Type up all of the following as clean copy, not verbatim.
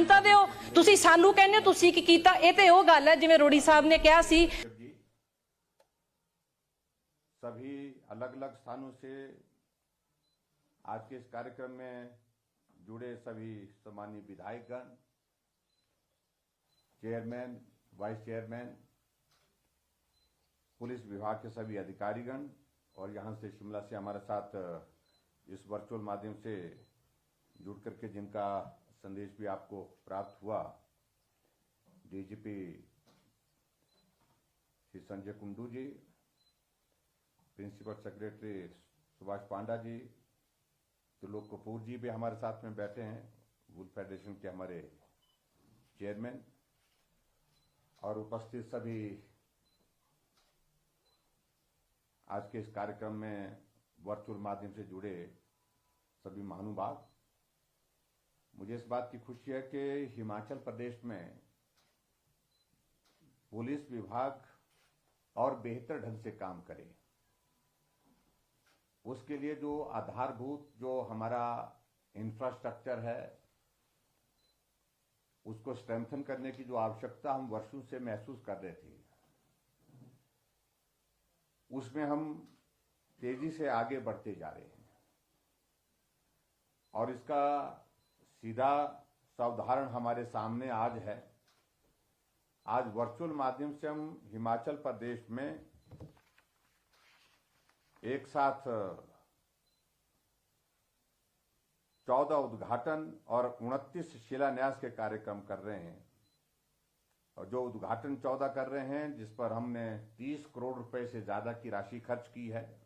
जनता दे हो तुसी सानू कहने तुसी की कीता ये ते वो गल है जिवें रोड़ी साहब ने कहा सी। सभी अलग अलग स्थानों से आज के इस कार्यक्रम में जुड़े सभी सम्मानीय विधायकगण, चेयरमैन, वाइस चेयरमैन, पुलिस विभाग के सभी अधिकारीगण और यहाँ से शिमला से हमारे साथ इस वर्चुअल माध्यम से जुड़ करके जिनका संदेश भी आपको प्राप्त हुआ, डीजीपी श्री संजय कुंडू जी, प्रिंसिपल सेक्रेटरी सुभाष पांडा जी, त्रिलोक कपूर जी भी हमारे साथ में बैठे हैं, वुल फेडरेशन के हमारे चेयरमैन, और उपस्थित सभी आज के इस कार्यक्रम में वर्चुअल माध्यम से जुड़े सभी महानुभाव। मुझे इस बात की खुशी है कि हिमाचल प्रदेश में पुलिस विभाग और बेहतर ढंग से काम करे, उसके लिए जो आधारभूत जो हमारा इंफ्रास्ट्रक्चर है उसको स्ट्रेंथन करने की जो आवश्यकता हम वर्षों से महसूस कर रहे थे, उसमें हम तेजी से आगे बढ़ते जा रहे हैं। और इसका सीधा सा उदाहरण हमारे सामने आज है। आज वर्चुअल माध्यम से हम हिमाचल प्रदेश में एक साथ 14 उद्घाटन और 29 शिलान्यास के कार्यक्रम कर रहे हैं। और जो उद्घाटन 14 कर रहे हैं, जिस पर हमने 30 करोड़ रुपए से ज्यादा की राशि खर्च की है,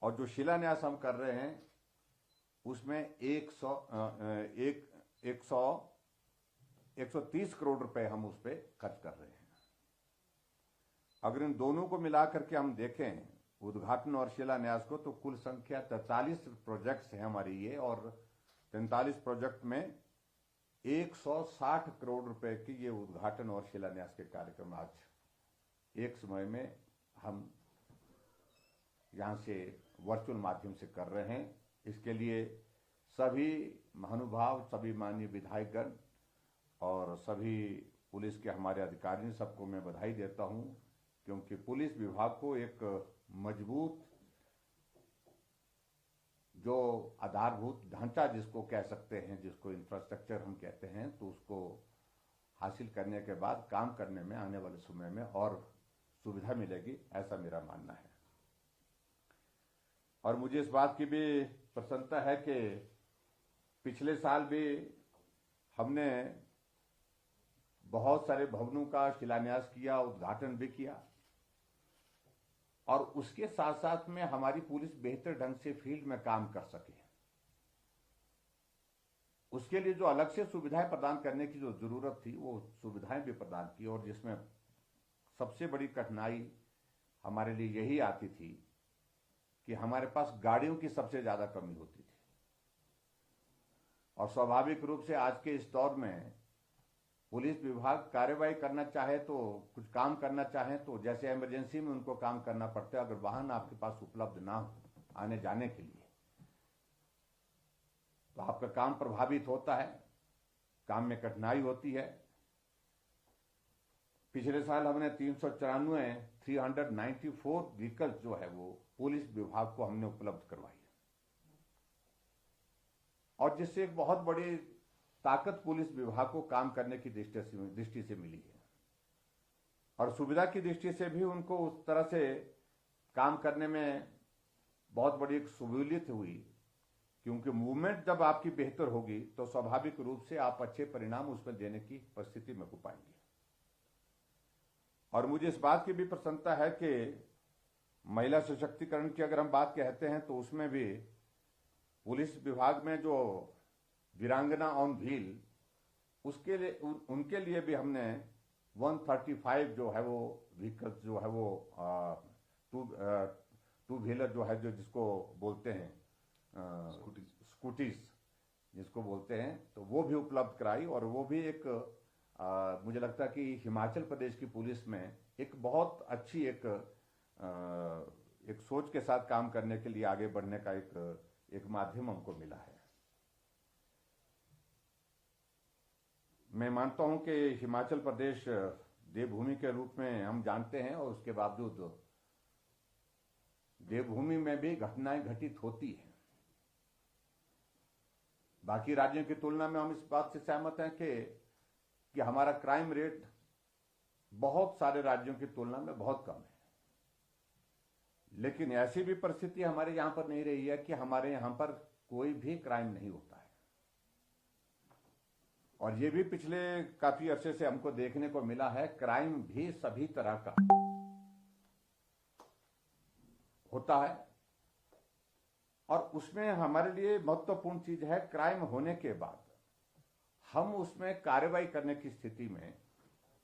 और जो शिलान्यास हम कर रहे हैं उसमें 130 करोड़ रुपए हम उस पर खर्च कर रहे हैं। अगर इन दोनों को मिलाकर के हम देखें, उद्घाटन और शिलान्यास को, तो कुल संख्या 43 प्रोजेक्ट्स हैं हमारी ये, और 43 प्रोजेक्ट में 160 करोड़ रुपए की ये उद्घाटन और शिलान्यास के कार्यक्रम आज एक समय में हम यहां से वर्चुअल माध्यम से कर रहे हैं। इसके लिए सभी महानुभाव, सभी माननीय विधायकगण और सभी पुलिस के हमारे अधिकारी, सबको मैं बधाई देता हूं, क्योंकि पुलिस विभाग को एक मजबूत जो आधारभूत ढांचा जिसको कह सकते हैं, जिसको इंफ्रास्ट्रक्चर हम कहते हैं, तो उसको हासिल करने के बाद काम करने में आने वाले समय में और सुविधा मिलेगी, ऐसा मेरा मानना है। और मुझे इस बात की भी प्रसन्नता है कि पिछले साल भी हमने बहुत सारे भवनों का शिलान्यास किया, उद्घाटन भी किया, और उसके साथ साथ में हमारी पुलिस बेहतर ढंग से फील्ड में काम कर सके, उसके लिए जो अलग से सुविधाएं प्रदान करने की जो जरूरत थी, वो सुविधाएं भी प्रदान की। और जिसमें सबसे बड़ी कठिनाई हमारे लिए यही आती थी कि हमारे पास गाड़ियों की सबसे ज्यादा कमी होती थी। और स्वाभाविक रूप से आज के इस दौर में पुलिस विभाग कार्रवाई करना चाहे, तो कुछ काम करना चाहे, तो जैसे इमरजेंसी में उनको काम करना पड़ता है, अगर वाहन आपके पास उपलब्ध ना हो आने जाने के लिए, तो आपका काम प्रभावित होता है, काम में कठिनाई होती है। पिछले साल हमने 394 व्हीकल्स जो है वो पुलिस विभाग को हमने उपलब्ध करवाई, और जिससे एक बहुत बड़ी ताकत पुलिस विभाग को काम करने की दृष्टि से मिली है, और सुविधा की दृष्टि से भी उनको उस तरह से काम करने में बहुत बड़ी एक सहूलियत हुई, क्योंकि मूवमेंट जब आपकी बेहतर होगी तो स्वाभाविक रूप से आप अच्छे परिणाम उसमें देने की परिस्थिति में हो पाएंगे। और मुझे इस बात की भी प्रसन्नता है कि महिला सशक्तिकरण की अगर हम बात कहते हैं, तो उसमें भी पुलिस विभाग में जो वीरांगना ऑन व्हील, उसके लिए उनके लिए भी हमने 135 जो है वो व्हीकल्स जो है वो टू व्हीलर जो है, जो जिसको बोलते हैं स्कूटीज जिसको बोलते हैं, तो वो भी उपलब्ध कराई। और वो भी एक मुझे लगता है कि हिमाचल प्रदेश की पुलिस में एक बहुत अच्छी एक सोच के साथ काम करने के लिए आगे बढ़ने का एक माध्यम हमको मिला है। मैं मानता हूं कि हिमाचल प्रदेश देवभूमि के रूप में हम जानते हैं, और उसके बावजूद देवभूमि में भी घटनाएं घटित होती हैं। बाकी राज्यों की तुलना में हम इस बात से सहमत हैं कि हमारा क्राइम रेट बहुत सारे राज्यों की तुलना में बहुत कम है। लेकिन ऐसी भी परिस्थिति हमारे यहां पर नहीं रही है कि हमारे यहां पर कोई भी क्राइम नहीं होता है। और ये भी पिछले काफी अरसे से हमको देखने को मिला है, क्राइम भी सभी तरह का होता है। और उसमें हमारे लिए महत्वपूर्ण चीज है, क्राइम होने के बाद हम उसमें कार्रवाई करने की स्थिति में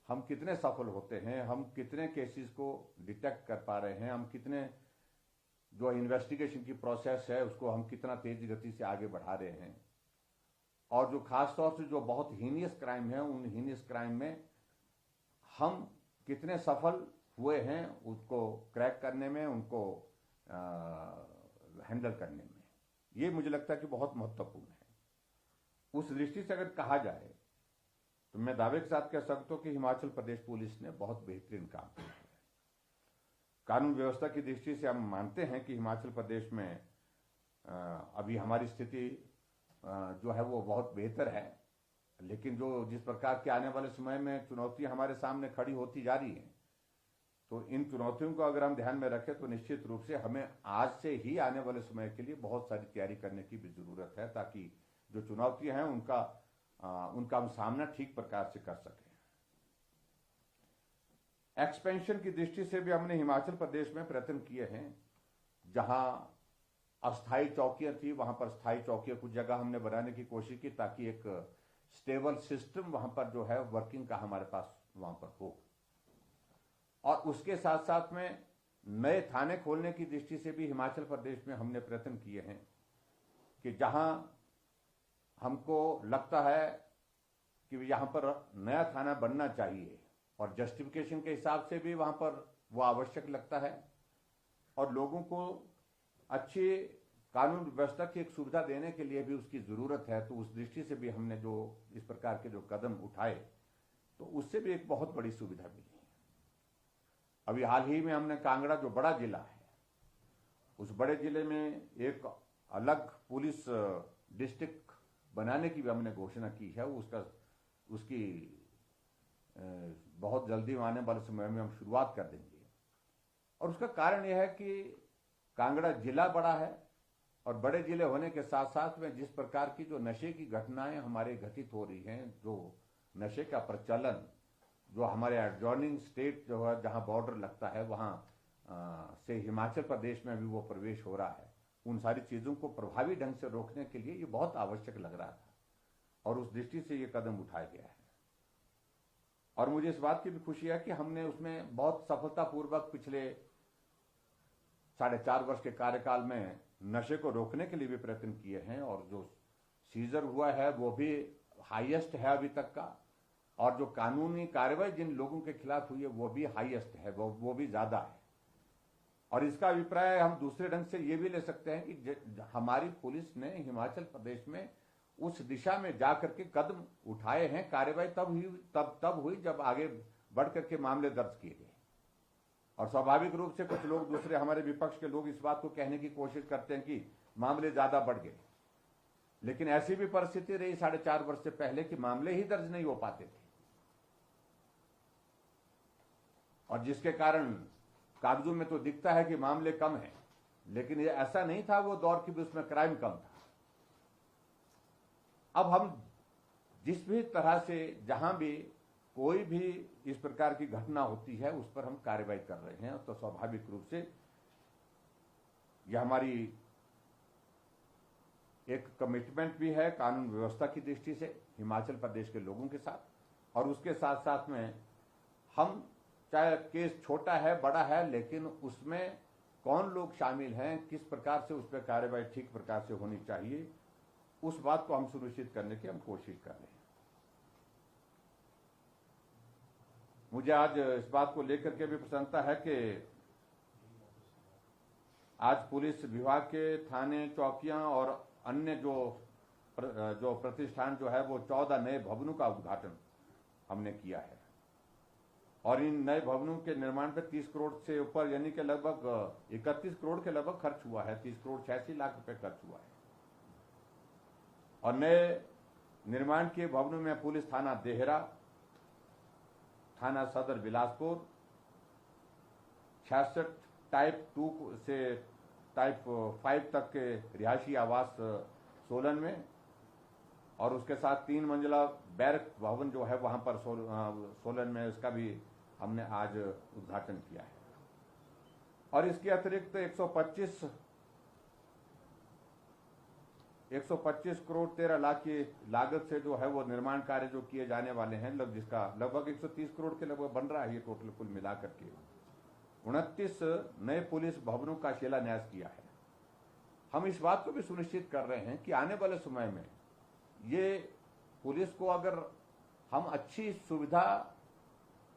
हम कितने सफल होते हैं, हम कितने केसेस को डिटेक्ट कर पा रहे हैं, हम कितने जो इन्वेस्टिगेशन की प्रोसेस है उसको हम कितना तेज गति से आगे बढ़ा रहे हैं। और जो खासतौर से जो बहुत हीनियस क्राइम है, उन हीनियस क्राइम में हम कितने सफल हुए हैं उसको क्रैक करने में, उनको हैंडल करने में। ये मुझे लगता है कि बहुत महत्वपूर्ण है। उस दृष्टि से अगर कहा जाए तो मैं दावे के साथ कह सकता हूं कि हिमाचल प्रदेश पुलिस ने बहुत बेहतरीन काम किया है। कानून व्यवस्था की दृष्टि से हम मानते हैं कि हिमाचल प्रदेश में अभी हमारी स्थिति जो है वो बहुत बेहतर है। लेकिन जो जिस प्रकार के आने वाले समय में चुनौतियां हमारे सामने खड़ी होती जा रही हैं, तो इन चुनौतियों को अगर हम ध्यान में रखें तो निश्चित रूप से हमें आज से ही आने वाले समय के लिए बहुत सारी तैयारी करने की भी जरूरत है, ताकि जो चुनौतियां हैं उनका हम सामना ठीक प्रकार से कर सकें। एक्सपेंशन की दृष्टि से भी हमने हिमाचल प्रदेश में प्रयत्न किए हैं। जहां अस्थायी चौकियां थी वहां पर स्थायी चौकियां कुछ जगह हमने बनाने की कोशिश की, ताकि एक स्टेबल सिस्टम वहां पर जो है वर्किंग का हमारे पास वहां पर हो। और उसके साथ साथ में नए थाने खोलने की दृष्टि से भी हिमाचल प्रदेश में हमने प्रयत्न किए हैं कि जहां हमको लगता है कि यहां पर नया थाना बनना चाहिए और जस्टिफिकेशन के हिसाब से भी वहां पर वो आवश्यक लगता है, और लोगों को अच्छी कानून व्यवस्था की एक सुविधा देने के लिए भी उसकी जरूरत है, तो उस दृष्टि से भी हमने जो इस प्रकार के जो कदम उठाए तो उससे भी एक बहुत बड़ी सुविधा मिली है। अभी हाल ही में हमने कांगड़ा, जो बड़ा जिला है, उस बड़े जिले में एक अलग पुलिस डिस्ट्रिक्ट बनाने की भी हमने घोषणा की है। उसकी बहुत जल्दी आने वाले समय में हम शुरुआत कर देंगे। और उसका कारण यह है कि कांगड़ा जिला बड़ा है, और बड़े जिले होने के साथ साथ में जिस प्रकार की जो नशे की घटनाएं हमारे घटित हो रही हैं, जो नशे का प्रचलन जो हमारे एडजॉइनिंग स्टेट जो है जहां बॉर्डर लगता है वहां से हिमाचल प्रदेश में भी वो प्रवेश हो रहा है, उन सारी चीजों को प्रभावी ढंग से रोकने के लिए ये बहुत आवश्यक लग रहा था, और उस दृष्टि से ये कदम उठाया गया है। और मुझे इस बात की भी खुशी है कि हमने उसमें बहुत सफलतापूर्वक पिछले 4.5 वर्ष के कार्यकाल में नशे को रोकने के लिए भी प्रयत्न किए हैं, और जो सीजर हुआ है वो भी हाईएस्ट है अभी तक का, और जो कानूनी कार्रवाई जिन लोगों के खिलाफ हुई है वो भी हाईएस्ट है, वो भी ज्यादा है। और इसका अभिप्राय हम दूसरे ढंग से ये भी ले सकते हैं कि हमारी पुलिस ने हिमाचल प्रदेश में उस दिशा में जाकर के कदम उठाए हैं। कार्रवाई तब हुई जब आगे बढ़ करके मामले दर्ज किए गए। और स्वाभाविक रूप से कुछ लोग, दूसरे हमारे विपक्ष के लोग इस बात को कहने की कोशिश करते हैं कि मामले ज्यादा बढ़ गए, लेकिन ऐसी भी परिस्थिति रही 4.5 वर्ष से पहले कि मामले ही दर्ज नहीं हो पाते थे, और जिसके कारण कागजों में तो दिखता है कि मामले कम हैं, लेकिन ये ऐसा नहीं था वो दौर की भी उसमें क्राइम कम था। अब हम जिस भी तरह से जहां भी कोई भी इस प्रकार की घटना होती है उस पर हम कार्रवाई कर रहे हैं, तो स्वाभाविक रूप से यह हमारी एक कमिटमेंट भी है कानून व्यवस्था की दृष्टि से हिमाचल प्रदेश के लोगों के साथ। और उसके साथ साथ में हम, चाहे केस छोटा है बड़ा है, लेकिन उसमें कौन लोग शामिल हैं, किस प्रकार से उस पर कार्रवाई ठीक प्रकार से होनी चाहिए, उस बात को हम सुनिश्चित करने की हम कोशिश कर रहे हैं। मुझे आज इस बात को लेकर के भी प्रसन्नता है कि आज पुलिस विभाग के थाने, चौकियां और अन्य जो जो प्रतिष्ठान जो है वो 14 नए भवनों का उद्घाटन हमने किया है। और इन नए भवनों के निर्माण पे 30 करोड़ से ऊपर यानी कि लगभग 31 करोड़ के लगभग खर्च हुआ है। 30 करोड़ 86 लाख रुपए खर्च हुआ है। और नए निर्माण के भवनों में पुलिस थाना देहरा, थाना सदर बिलासपुर, 66 टाइप 2 से टाइप 5 तक के रिहायशी आवास सोलन में, और उसके साथ 3 मंजिला बैरक भवन जो है वहां पर सोलन में, उसका भी हमने आज उद्घाटन किया है। और इसके अतिरिक्त 125 करोड़ 13 लाख की लागत से जो है वो निर्माण कार्य जो किए जाने वाले हैं, जिसका लगभग 130 करोड़ के लगभग बन रहा है ये टोटल कुल मिलाकर के। 29 नए पुलिस भवनों का शिलान्यास किया है। हम इस बात को भी सुनिश्चित कर रहे हैं कि आने वाले समय में ये पुलिस को अगर हम अच्छी सुविधा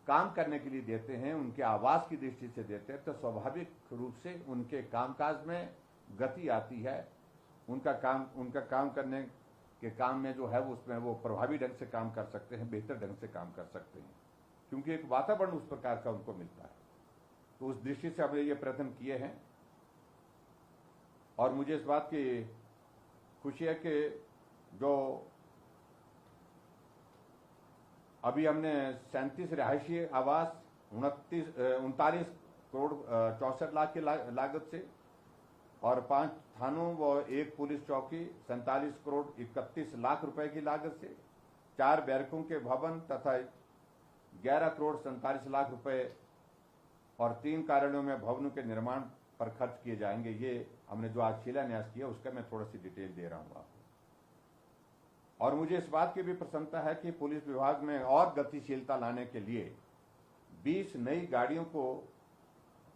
काम करने के लिए देते हैं, उनके आवास की दृष्टि से देते हैं, तो स्वाभाविक रूप से उनके कामकाज में गति आती है। उनका काम करने के काम में जो है उसमें वो प्रभावी ढंग से काम कर सकते हैं, बेहतर ढंग से काम कर सकते हैं, क्योंकि एक वातावरण उस प्रकार का उनको मिलता है। तो उस दृष्टि से हमने ये प्रयत्न किए हैं। और मुझे इस बात की खुशी है कि जो अभी हमने 37 रिहायशी आवास 39 करोड़ 64 लाख की लागत से, और 5 थानों व 1 पुलिस चौकी 47 करोड़ 31 लाख रुपए की लागत से, 4 बैरकों के भवन तथा 11 करोड़ 47 लाख रुपए और 3 कार्यालयों में भवनों के निर्माण पर खर्च किए जाएंगे। ये हमने जो आज शिलान्यास किया उसका मैं थोड़ा सी डिटेल दे रहा हूं आपको। और मुझे इस बात की भी प्रसन्नता है कि पुलिस विभाग में और गतिशीलता लाने के लिए 20 नई गाड़ियों को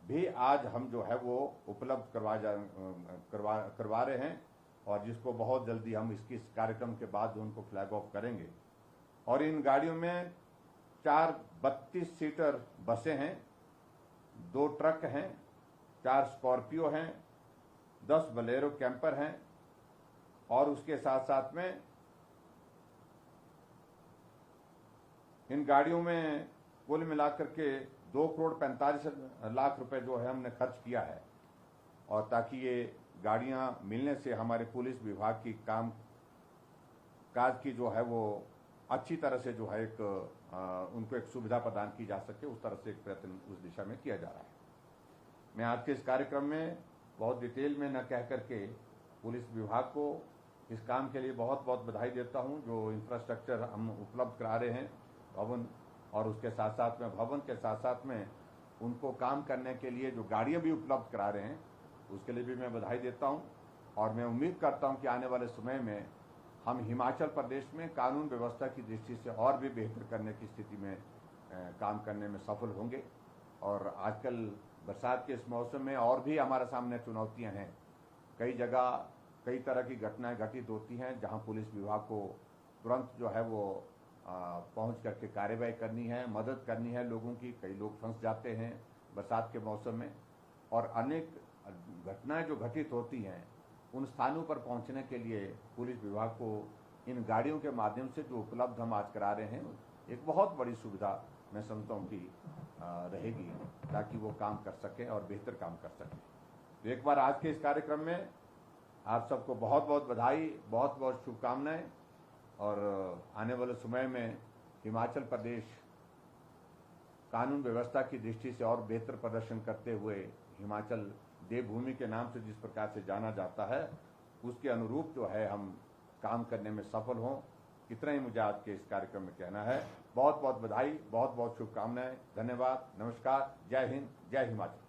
भी आज हम जो है वो उपलब्ध करवा रहे हैं, और जिसको बहुत जल्दी हम इस कार्यक्रम के बाद उनको फ्लैग ऑफ करेंगे। और इन गाड़ियों में 4 32 सीटर बसें हैं, 2 ट्रक हैं, 4 स्कॉर्पियो हैं, 10 बलेरो कैंपर हैं, और उसके साथ साथ में इन गाड़ियों में कुल मिलाकर के 2 करोड़ 45 लाख रुपए जो है हमने खर्च किया है। और ताकि ये गाड़ियां मिलने से हमारे पुलिस विभाग की काम काज की जो है वो अच्छी तरह से जो है उनको एक सुविधा प्रदान की जा सके, उस तरह से एक प्रयत्न उस दिशा में किया जा रहा है। मैं आज के इस कार्यक्रम में बहुत डिटेल में न कह करके पुलिस विभाग को इस काम के लिए बहुत बहुत बधाई देता हूं। जो इंफ्रास्ट्रक्चर हम उपलब्ध करा रहे हैं भवन, और उसके साथ साथ में भवन के साथ साथ में उनको काम करने के लिए जो गाड़ियां भी उपलब्ध करा रहे हैं, उसके लिए भी मैं बधाई देता हूं। और मैं उम्मीद करता हूं कि आने वाले समय में हम हिमाचल प्रदेश में कानून व्यवस्था की दृष्टि से और भी बेहतर करने की स्थिति में काम करने में सफल होंगे। और आजकल बरसात के इस मौसम में और भी हमारे सामने चुनौतियां हैं। कई जगह कई तरह की घटनाएं घटित होती हैं जहां पुलिस विभाग को तुरंत जो है वो पहुंच करके कार्रवाई करनी है, मदद करनी है लोगों की। कई लोग फंस जाते हैं बरसात के मौसम में, और अनेक घटनाएं जो घटित होती हैं उन स्थानों पर पहुंचने के लिए पुलिस विभाग को इन गाड़ियों के माध्यम से जो उपलब्ध हम आज करा रहे हैं, एक बहुत बड़ी सुविधा मैं समझता हूँ कि रहेगी, ताकि वो काम कर सकें और बेहतर काम कर सकें। तो एक बार आज के इस कार्यक्रम में आप सबको बहुत बहुत बधाई, बहुत बहुत शुभकामनाएं। और आने वाले समय में हिमाचल प्रदेश कानून व्यवस्था की दृष्टि से और बेहतर प्रदर्शन करते हुए हिमाचल देवभूमि के नाम से जिस प्रकार से जाना जाता है, उसके अनुरूप जो है हम काम करने में सफल हों। इतना ही मुझे आज के इस कार्यक्रम में कहना है। बहुत बहुत बधाई, बहुत बहुत शुभकामनाएं। धन्यवाद, नमस्कार, जय हिंद, जय हिमाचल।